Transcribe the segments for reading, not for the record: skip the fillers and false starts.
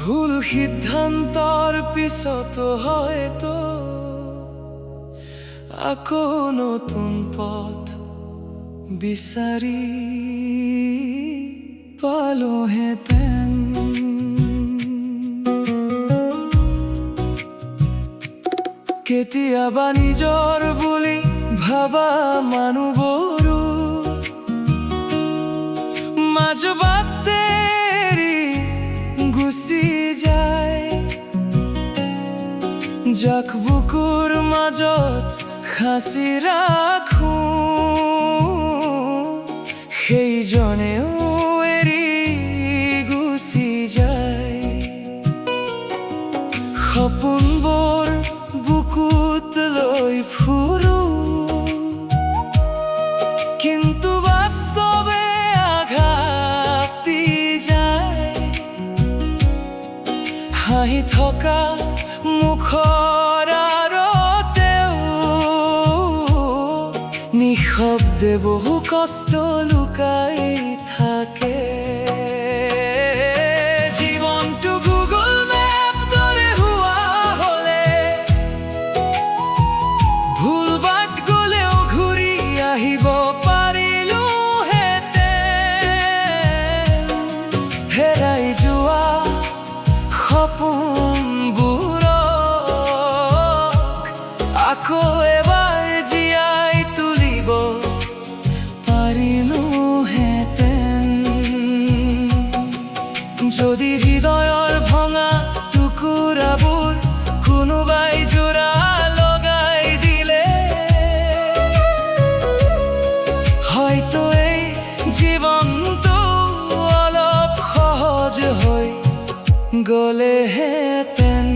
ভুল সিদ্ধান্তৰ পিছতো হয়তো আকৌ নতুন পথ বিচাৰি পালোহেঁতেন। কেতিয়াবা নিজৰ বুলি ভাবা মানুহবোৰো মাজবাটে এৰি গুচি যায়। যাক বুকুৰ মাজত সাঁচি ৰাখো সেইজনেও এৰি গুচি যায়। সপোনবোৰ বুকুত লৈ ফুৰো কিন্তু বাস্তৱে আঘাত দি যায়। হাঁহি থকা মুখৰ আৰতেও নিঃশব্দে বহু কষ্ট লুকাই থাকে। জীৱনটো গুগল মেপ দৰে হোৱা হ'লে ভুল বাট গ'লেও ঘূৰি আহিব পাৰিলোহেঁতেন। হেৰাই যোৱা সপোনবোৰক আকৌ এবাৰ জীয়াই তুলিব পাৰিলোহেঁতেন। যদি হৃদয়ৰ ভঙা টুকুৰাবোৰ কোনোবাই জোৰা লগাই দিলে হয়তো এই জীৱনটো অলপ সহজ হৈ গ'লেহেঁতেন।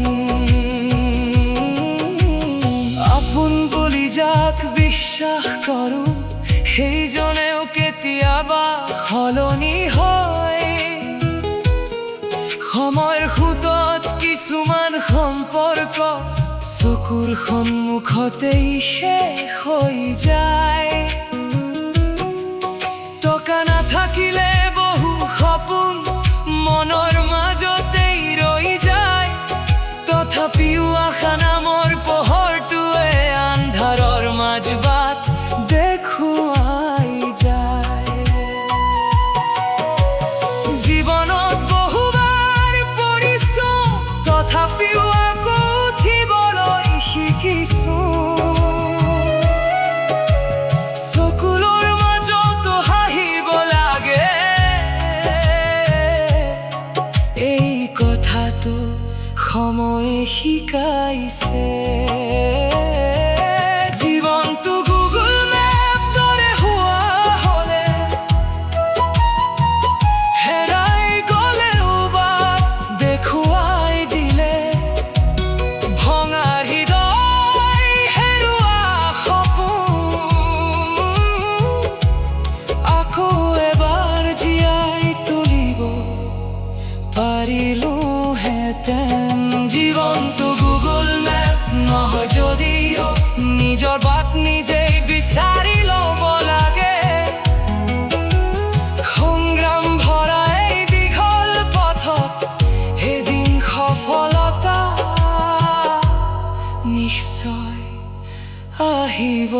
আপোন বুলি যাক বিশ্বাস কৰোঁ সেইজনেও কেতিয়াবা সলনি হয়। সময়ৰ সোঁতত কিছুমান সম্পৰ্ক চকুৰ সন্মুখতেই শেষ হৈ যায়। টকা নাথাকিলে বহু সপোন মনৰ মাজতেই ৰৈ যায়। তথাপিও আশা নামৰ পোহৰটোৱে আন্ধাৰৰ মাজবাট দেখুৱাই যায়। জীৱনত বহুবাৰ পৰিছো তথাপিও আকৌ উঠিবলৈ শিকিছো। চকুলৰ মাজতো হাঁহিব লাগে এই কথাটো সময়ে শিকাইছে। জীৱনটো গুগল মেপ দৰে হোৱা হ'লে হেৰাই গ'লেও বাট দেখুৱাই দিলে ভঙা হৃদয় হেৰুৱা সপোন আকৌ এবাৰ জীয়াই তুলিব পাৰিলোহেঁতেন। জীৱনটো গুগল মেপ নহয় যদিও নিজৰ বাট নিজেই বিচাৰি ল'ব লাগে। সংগ্ৰাম ভৰা এই দীঘল পথত এদিন সফলতা নিশ্চয় আহিব।